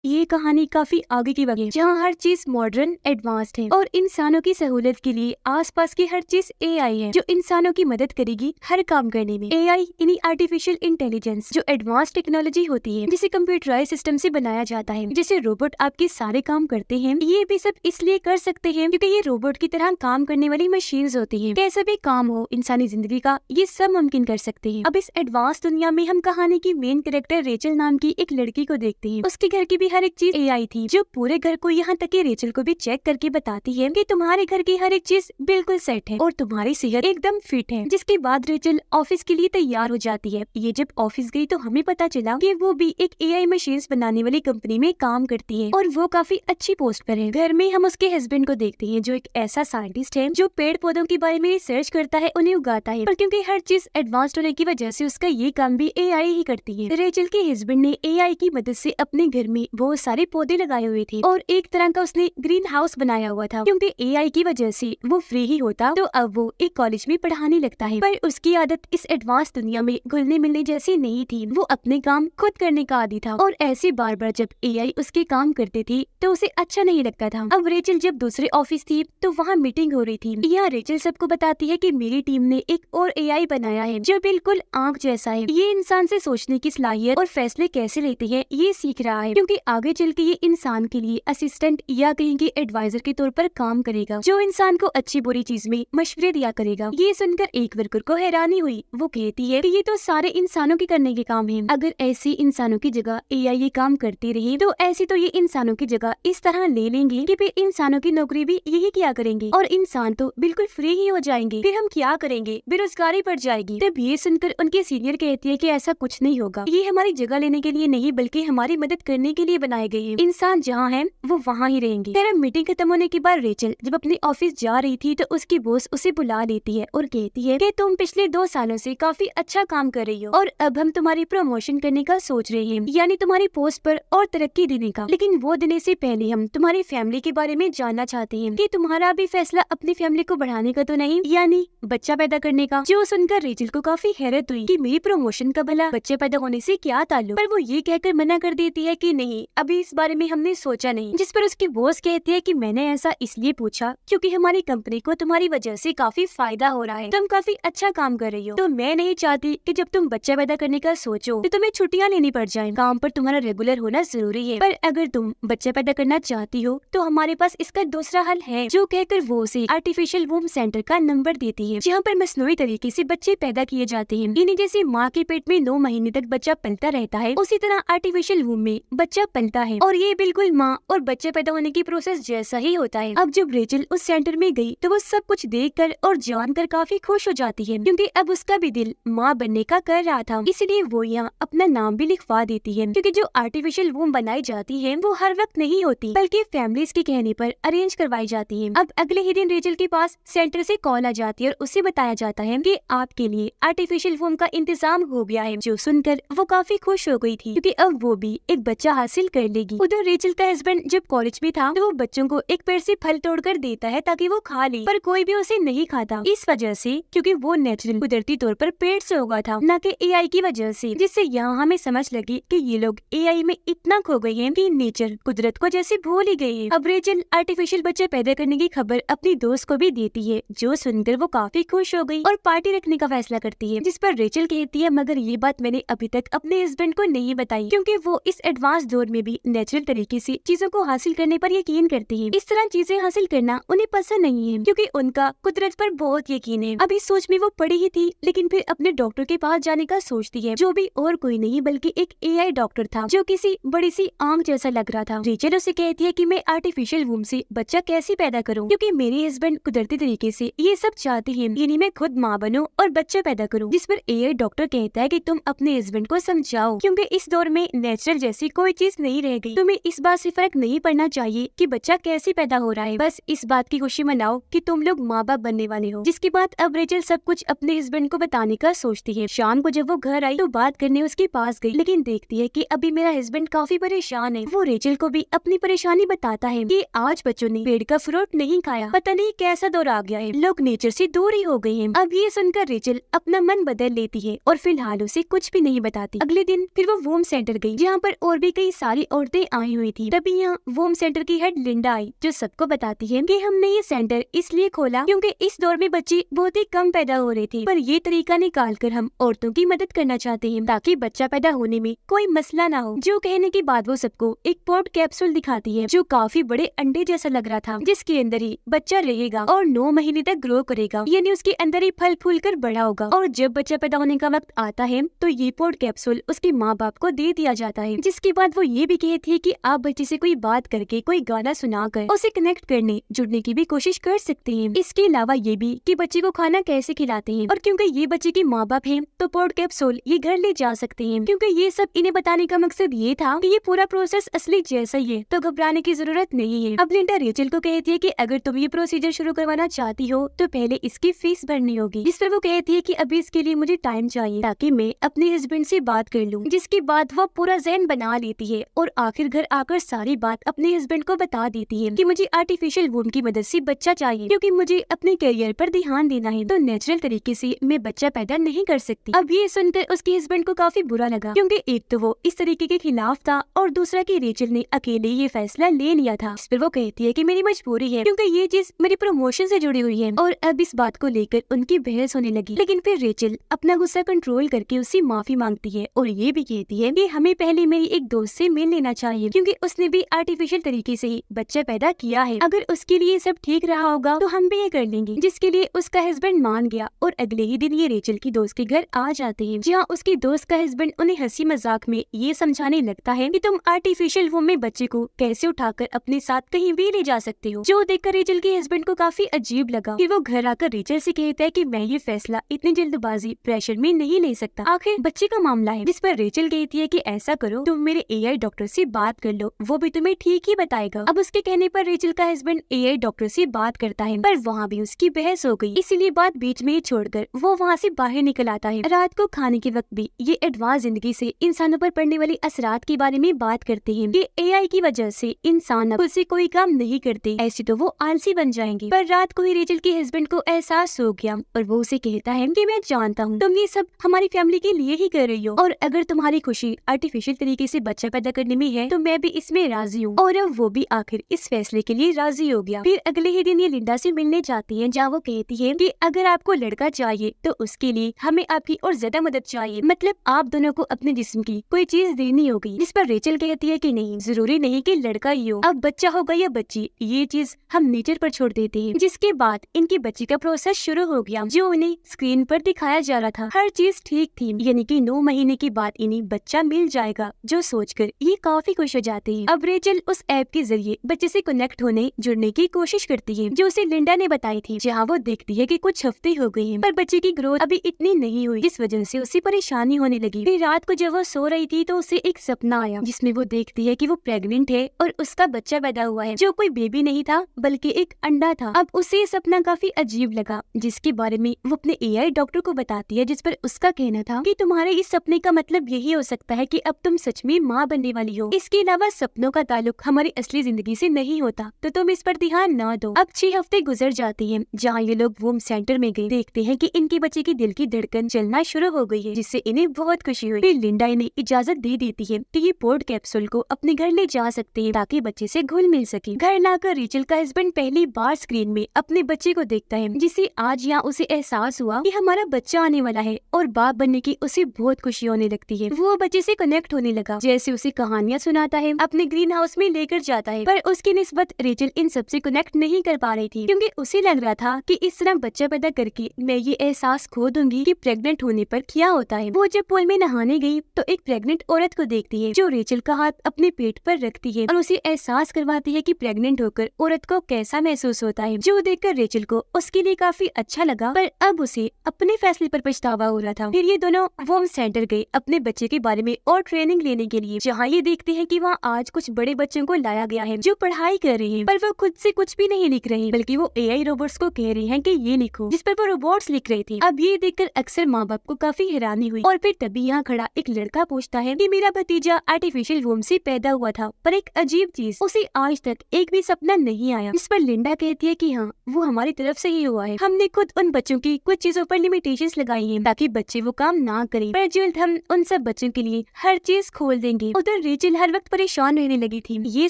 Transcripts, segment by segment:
ये कहानी काफी आगे की वजह जहाँ हर चीज मॉडर्न एडवांस्ड है और इंसानों की सहूलियत के लिए आसपास की हर चीज एआई है जो इंसानों की मदद करेगी हर काम करने में। एआई यानी आर्टिफिशियल इंटेलिजेंस जो एडवांस टेक्नोलॉजी होती है जिसे कंप्यूटराइज सिस्टम से बनाया जाता है, जिसे रोबोट आपके सारे काम करते हैं। ये भी सब इसलिए कर सकते हैं क्योंकि ये रोबोट की तरह काम करने वाली मशीन्स होती है। कैसा भी काम हो इंसानी जिंदगी का, ये सब मुमकिन कर सकते हैं। अब इस एडवांस दुनिया में हम कहानी की मेन कैरेक्टर रेचल नाम की एक लड़की को देखते हैं। उसके घर की भी हर एक चीज एआई थी जो पूरे घर को, यहाँ तक कि रेचल को भी चेक करके बताती है कि तुम्हारे घर की हर एक चीज बिल्कुल सेट है और तुम्हारी सेहत एकदम फिट है। जिसके बाद रेचल ऑफिस के लिए तैयार हो जाती है। ये जब ऑफिस गई तो हमें पता चला कि वो भी एक एआई मशीन्स बनाने वाली कंपनी में काम करती है और वो काफी अच्छी पोस्ट पर है। घर में हम उसके हस्बैंड को देखते हैं जो एक ऐसा साइंटिस्ट है जो पेड़ पौधों के बारे में रिसर्च करता है, उन्हें उगाता है। पर क्योंकि हर चीज एडवांस्ड होने की वजह से उसका ये काम भी एआई ही करती है। रेचल के हस्बैंड ने एआई की मदद से अपने घर में बहुत सारे पौधे लगाए हुए थे और एक तरह का उसने ग्रीन हाउस बनाया हुआ था। क्योंकि एआई की वजह से वो फ्री ही होता तो अब वो एक कॉलेज में पढ़ाने लगता है। पर उसकी आदत इस एडवांस दुनिया में घुलने मिलने जैसी नहीं थी। वो अपने काम खुद करने का आदी था और ऐसे बार बार जब एआई उसके काम करते थे तो उसे अच्छा नहीं लगता था। अब रेचल जब दूसरे ऑफिस थी तो वहाँ मीटिंग हो रही थी। यहाँ रेचल सबको बताती है कि मेरी टीम ने एक और एआई बनाया है जो बिल्कुल आंख जैसा है। ये इंसान से सोचने की सलाहियत और फैसले कैसे लेते हैं ये सीख रहा है, क्योंकि आगे चल के ये इंसान के लिए असिस्टेंट या कहीं के एडवाइजर के तौर पर काम करेगा, जो इंसान को अच्छी बुरी चीज में मशवरे दिया करेगा। ये सुनकर एक वर्कर को हैरानी हुई। वो कहती है कि ये तो सारे इंसानों के करने के काम है। अगर ऐसी इंसानों की जगह एआई ये काम करती रही तो ऐसी तो ये इंसानों की जगह इस तरह ले लेंगे कि फिर इंसानों की नौकरी भी यही किया करेंगे और इंसान तो बिल्कुल फ्री ही हो जाएंगे। फिर हम क्या करेंगे, बेरोजगारी बढ़ जाएगी। तब ये सुनकर उनके सीनियर कहती है कि ऐसा कुछ नहीं होगा, ये हमारी जगह लेने के लिए नहीं बल्कि हमारी मदद करने के लिए बनाए गए हैं। इंसान जहाँ है वो वहाँ ही रहेंगे। फिर मीटिंग खत्म होने के बाद रेचल जब अपने ऑफिस जा रही थी तो उसकी बॉस उसे बुला लेती है और कहती है कि तुम पिछले 2 सालों से काफी अच्छा काम कर रही हो और अब हम तुम्हारी प्रमोशन करने का सोच रहे हैं, यानी तुम्हारी पोस्ट पर और तरक्की देने का। लेकिन वो देने से पहले हम तुम्हारी फैमिली के बारे में जानना चाहते हैं कि तुम्हारा भी फैसला अपनी फैमिली को बढ़ाने का तो नहीं, यानी बच्चा पैदा करने का। जो सुनकर रेचल को काफी हैरत हुई कि मेरी प्रमोशन का भला बच्चे पैदा होने से क्या ताल्लुक। पर वो ये कहकर मना कर देती है कि नहीं, अभी इस बारे में हमने सोचा नहीं। जिस पर उसकी बॉस कहती है कि मैंने ऐसा इसलिए पूछा क्योंकि हमारी कंपनी को तुम्हारी वजह से काफी फायदा हो रहा है, तुम काफी अच्छा काम कर रही हो। तो मैं नहीं चाहती कि जब तुम बच्चा पैदा करने का सोचो तो तुम्हें छुट्टियां लेनी पड़ जाएं। काम पर तुम्हारा रेगुलर होना जरूरी है, पर अगर तुम बच्चा पैदा करना चाहती हो तो हमारे पास इसका दूसरा हल है। जो कहकर वो उसे आर्टिफिशियल वूम सेंटर का नंबर देती है, जहाँ पर मसनूई तरीके से बच्चे पैदा किए जाते हैं। इन्हें जैसे माँ के पेट में 9 महीने तक बच्चा पलता रहता है, उसी तरह आर्टिफिशियल वूम में बच्चा पलता है और ये बिल्कुल माँ और बच्चे पैदा होने की प्रोसेस जैसा ही होता है। अब जब रेचल उस सेंटर में गई तो वो सब कुछ देखकर और जानकर काफी खुश हो जाती है, क्योंकि अब उसका भी दिल माँ बनने का कर रहा था। इसलिए वो यहाँ अपना नाम भी लिखवा देती है, क्योंकि जो आर्टिफिशियल वूम बनाई जाती है वो हर वक्त नहीं होती बल्कि फैमिलीज के कहने पर अरेंज करवाई जाती है। अब अगले ही दिन रेचल के पास सेंटर से कॉल आ जाती है और उसे बताया जाता है कि आपके लिए आर्टिफिशियल वूम का इंतजाम हो गया है। जो सुनकर वो काफी खुश हो गई थी, क्योंकि अब वो भी एक बच्चा हासिल कर लेगी। उधर रेचल का हस्बैंड जब कॉलेज में था तो वो बच्चों को एक पेड़ से फल तोड़कर देता है ताकि वो खा ले, पर कोई भी उसे नहीं खाता। इस वजह से क्योंकि वो नेचुरल कुदरती तौर पर पेड़ से उगा था, न कि एआई की वजह से। जिससे यहाँ हमें समझ लगी कि ये लोग एआई में इतना खो गए हैं कि नेचर कुदरत को जैसे भूल ही गए हैं। अब रेचल आर्टिफिशियल बच्चे पैदा करने की खबर अपनी दोस्त को भी देती है, जो सुनकर वो काफी खुश हो गई और पार्टी रखने का फैसला करती है। जिस पर रेचल कहती है मगर ये बात मैंने अभी तक अपने हस्बैंड को नहीं बताई, क्योंकि वो इस एडवांस दौर में भी नेचुरल तरीके से चीजों को हासिल करने पर यकीन करते हैं। इस तरह चीजें हासिल करना उन्हें पसंद नहीं है, क्योंकि उनका कुदरत पर बहुत यकीन है। अब इस सोच में वो पड़ी ही थी, लेकिन फिर अपने डॉक्टर के पास जाने का सोचती है, जो भी और कोई नहीं बल्कि एक एआई डॉक्टर था जो किसी बड़ी सी आंख जैसा लग रहा था। रेचल उसे कहती है कि मैं आर्टिफिशियल वूम से बच्चा कैसे पैदा करूं, क्योंकि मेरे हस्बैंड कुदरती तरीके से ये सब चाहते हैं, यानी मैं खुद माँ बनूं और बच्चा पैदा करूं। जिस पर एआई डॉक्टर कहता है कि तुम अपने हस्बैंड को समझाओ, क्योंकि इस दौर में नेचुरल जैसी कोई चीज नहीं रह गई। तुम्हें इस बात से फर्क नहीं पड़ना चाहिए कि बच्चा कैसे पैदा हो रहा है, बस इस बात की खुशी मनाओ कि तुम लोग माँ बाप बनने वाले हो। जिसके बाद अब रेचल सब कुछ अपने हस्बैंड को बताने का सोचती है। शाम को जब वो घर आई तो बात करने उसके पास गई, लेकिन देखती है कि अभी मेरा हस्बैंड काफी परेशान है। वो रेचल को भी अपनी परेशानी बताता है कि आज बच्चों ने पेड़ का फ्रूट नहीं खाया, पता नहीं कैसा दौर आ गया है, लोग नेचर से दूर ही हो गए हैं। अब ये सुनकर रेचल अपना मन बदल लेती है और फिलहाल उसे कुछ भी नहीं बताती। अगले दिन फिर वो वूम सेंटर गई, जहाँ पर और भी कई सारी औरतें आई हुई थी। तभी यहाँ वोम सेंटर की हेड लिंडा आई, जो सबको बताती है कि हमने ये सेंटर इसलिए खोला क्योंकि इस दौर में बच्चे बहुत ही कम पैदा हो रहे थे, पर ये तरीका निकाल कर हम औरतों की मदद करना चाहते हैं ताकि बच्चा पैदा होने में कोई मसला ना हो। जो कहने के बाद वो सबको एक पॉड कैप्सूल दिखाती है जो काफी बड़े अंडे जैसा लग रहा था, जिसके अंदर ही बच्चा रहेगा और 9 महीने तक ग्रो करेगा, यानी उसके अंदर ही फल फूल कर बड़ा होगा। और जब बच्चा पैदा होने का वक्त आता है तो ये पॉड कैप्सूल उसके माँ बाप को दे दिया जाता है, जिसके बाद वो ये भी कहती है कि आप बच्चे से कोई बात करके, कोई गाना सुनाकर उसे कनेक्ट करने, जुड़ने की भी कोशिश कर सकते हैं। इसके अलावा ये भी कि बच्चे को खाना कैसे खिलाते हैं, और क्योंकि ये बच्चे के माँ बाप हैं तो पॉड कैप्सूल ये घर ले जा सकते हैं। क्योंकि ये सब इन्हें बताने का मकसद ये था कि ये पूरा प्रोसेस असली जैसा ही है, तो घबराने की जरूरत नहीं है। अब लिंडा रेचल को कहती है कि अगर तुम ये प्रोसीजर शुरू करवाना चाहती हो तो पहले इसकी फीस भरनी होगी, जिस पर वो कहती है कि अभी इसके लिए मुझे टाइम चाहिए ताकि मैं अपने हस्बैंड से बात कर लूं। जिसके बाद वो पूरा ज़हन बना लेती है और आखिर घर आकर सारी बात अपने हस्बैंड को बता देती है कि मुझे आर्टिफिशियल वूम की मदद से बच्चा चाहिए, क्योंकि मुझे अपने करियर पर ध्यान देना है, तो नेचुरल तरीके से मैं बच्चा पैदा नहीं कर सकती। अब ये सुनकर उसके हस्बैंड को काफी बुरा लगा, क्योंकि एक तो वो इस तरीके के खिलाफ था और दूसरा कि रेचल ने अकेले ये फैसला ले लिया था। इस पर वो कहती है कि मेरी मजबूरी है, क्योंकि ये चीज मेरी प्रमोशन से जुड़ी हुई है। और अब इस बात को लेकर उनकी बहस होने लगी, लेकिन फिर रेचल अपना गुस्सा कंट्रोल करके उससे माफी मांगती है और ये भी कहती है कि हमें पहले मेरी एक दोस्त से मिल लेना चाहिए, क्योंकि उसने भी आर्टिफिशियल तरीके से ही बच्चा पैदा किया है। अगर उसके लिए सब ठीक रहा होगा तो हम भी ये कर लेंगे। जिसके लिए उसका हस्बैंड मान गया और अगले ही दिन ये रेचल की दोस्त के घर आ जाते हैं, जहाँ उसकी दोस्त का हस्बैंड उन्हें हंसी मजाक में ये समझाने लगता है कि तुम आर्टिफिशियल वूम में बच्चे को कैसे उठाकर अपने साथ कहीं भी ले जा सकते हो। जो देखकर रेचल के हस्बैंड को काफी अजीब लगा। फिर वो घर आकर रेचल से कहता है कि मैं ये फैसला इतनी जल्दबाजी प्रेशर में नहीं ले सकता, आखिर बच्चे का मामला है। जिस पर रेचल कहती है कि ऐसा करो, तुम मेरे एआई डॉक्टर से बात कर लो, वो भी तुम्हें ठीक ही बताएगा। अब उसके कहने पर रेचल का हस्बैंड एआई डॉक्टर से बात करता है, पर वहाँ भी उसकी बहस हो गई, इसीलिए बात बीच में ही छोड़कर वो वहाँ से बाहर निकल आता है। रात को खाने के वक्त भी ये एडवांस जिंदगी से इंसानों पर पड़ने वाली असरात के बारे में बात करते हैं कि एआई की वजह से इंसान खुद से कोई काम नहीं करते, ऐसे तो वो आलसी बन जाएंगे। पर रात को ही रेचल के हस्बैंड को एहसास हो गया और वो उसे कहता है कि मैं जानता हूँ तुम ये सब हमारी फैमिली के लिए ही कर रही हो, और अगर तुम्हारी खुशी आर्टिफिशियल तरीके से बच्चा पैदा करने में है तो मैं भी इसमें राजी हूँ। और अब वो भी आखिर इस फैसले के लिए राजी हो गया। फिर अगले ही दिन ये लिंडा से मिलने जाती है, जहाँ वो कहती है कि अगर आपको लड़का चाहिए तो उसके लिए हमें आपकी और ज्यादा मदद चाहिए, मतलब आप दोनों को अपने जिस्म की कोई चीज देनी होगी। जिस पर रेचल कहती है कि नहीं, जरूरी नहीं कि लड़का ही हो, अब बच्चा होगा या बच्ची ये चीज हम नेचर पर छोड़ देते हैं। जिसके बाद इनकी बच्ची का प्रोसेस शुरू हो गया, जो उन्हें स्क्रीन पर दिखाया जा रहा था। हर चीज ठीक थी, यानी कि 9 महीने के बाद इन्हें बच्चा मिल जाएगा, जो सोचकर ये काफी खुश हो जाते हैं। अब रेचल उस ऐप के जरिए बच्चे से कनेक्ट होने, जुड़ने की कोशिश करती है, जो उसे लिंडा ने बताई थी, जहाँ वो देखती है कि कुछ हफ्ते हो गए हैं पर बच्चे की ग्रोथ अभी इतनी नहीं हुई, जिस वजह से उसे परेशानी होने लगी। फिर रात को जब वो सो रही थी तो उसे एक सपना आया, जिसमें वो देखती है कि वो प्रेग्नेंट है और उसका बच्चा पैदा हुआ है, जो कोई बेबी नहीं था बल्कि एक अंडा था। अब उसे ये सपना काफी अजीब लगा, जिसके बारे में वो अपने एआई डॉक्टर को बताती है, जिस पर उसका कहना था कि तुम्हारे इस सपने का मतलब यही हो सकता है कि अब तुम सच में माँ बनने वाली हो। इसके अलावा सपनों का ताल्लुक हमारी असली जिंदगी से नहीं होता, तो तुम इस पर ध्यान न दो। अब 6 हफ्ते गुजर जाते हैं, जहाँ ये लोग वूम सेंटर में गए, देखते हैं कि इनके बच्चे की दिल की धड़कन चलना शुरू हो गई है, जिससे इन्हें बहुत खुशी हुई। फिर लिंडा इन्हें इजाजत दे देती है कि ये पॉड कैप्सूल को अपने घर ले जा सकते हैं ताकि बच्चे से घुल मिल सके। घर लाकर रेचल का हस्बैंड पहली बार स्क्रीन में अपने बच्चे को देखता है, जिसे आज यहाँ उसे एहसास हुआ कि हमारा बच्चा आने वाला है, और बाप बनने की उसे बहुत खुशी होने लगती है। वो बच्चे से कनेक्ट होने लगा, जैसे उसे कहानियाँ सुनाता है, अपने ग्रीन हाउस में लेकर जाता है। पर उसकी निस्बत रेचल इन सबसे कनेक्ट नहीं कर पा रही थी, क्योंकि उसे लग रहा था कि इस तरह बच्चा पैदा करके मैं ये एहसास खो दूंगी कि प्रेग्नेंट होने पर क्या होता है। वो जब पूल में नहाने गई तो एक प्रेग्नेंट औरत को देखती है, जो रेचल का हाथ अपने पेट पर रखती है और उसे एहसास करवाती है कि प्रेग्नेंट होकर औरत को कैसा महसूस होता है, जो देखकर रेचल को उसके लिए काफी अच्छा लगा। पर अब उसे अपने फैसले पर पछतावा हो रहा था। फिर ये दोनों वूम सेंटर गए अपने बच्चे के बारे में और ट्रेनिंग लेने के लिए, जहाँ ये देखते हैं कि वहाँ आज कुछ बड़े बच्चों को लाया गया है जो पढ़ाई कर रहे हैं, पर वो खुद से कुछ भी नहीं लिख रहे, बल्कि वो एआई रोबोट्स को कह रहे हैं कि ये लिखो, जिस पर वो रोबोट्स लिख रहे थे। अब ये देखकर अक्सर माँ बाप को काफी हैरानी हुई, और फिर तभी यहाँ खड़ा एक लड़का पूछता है कि मेरा भतीजा आर्टिफिशियल वूम से पैदा हुआ था, पर एक अजीब चीज, उसे आज तक एक भी सपना नहीं आया। इस पर लिंडा कहती है कि हाँ, वो हमारी तरफ से ही हुआ है, हमने खुद उन बच्चों की कुछ चीजों पर लिमिटेशंस लगाई हैं ताकि बच्चे वो काम ना करें, पर जल्द हम उन सब बच्चों के लिए हर चीज खोल देंगे। उधर रेचल हर वक्त परेशान रहने लगी थी। ये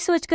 सोचकर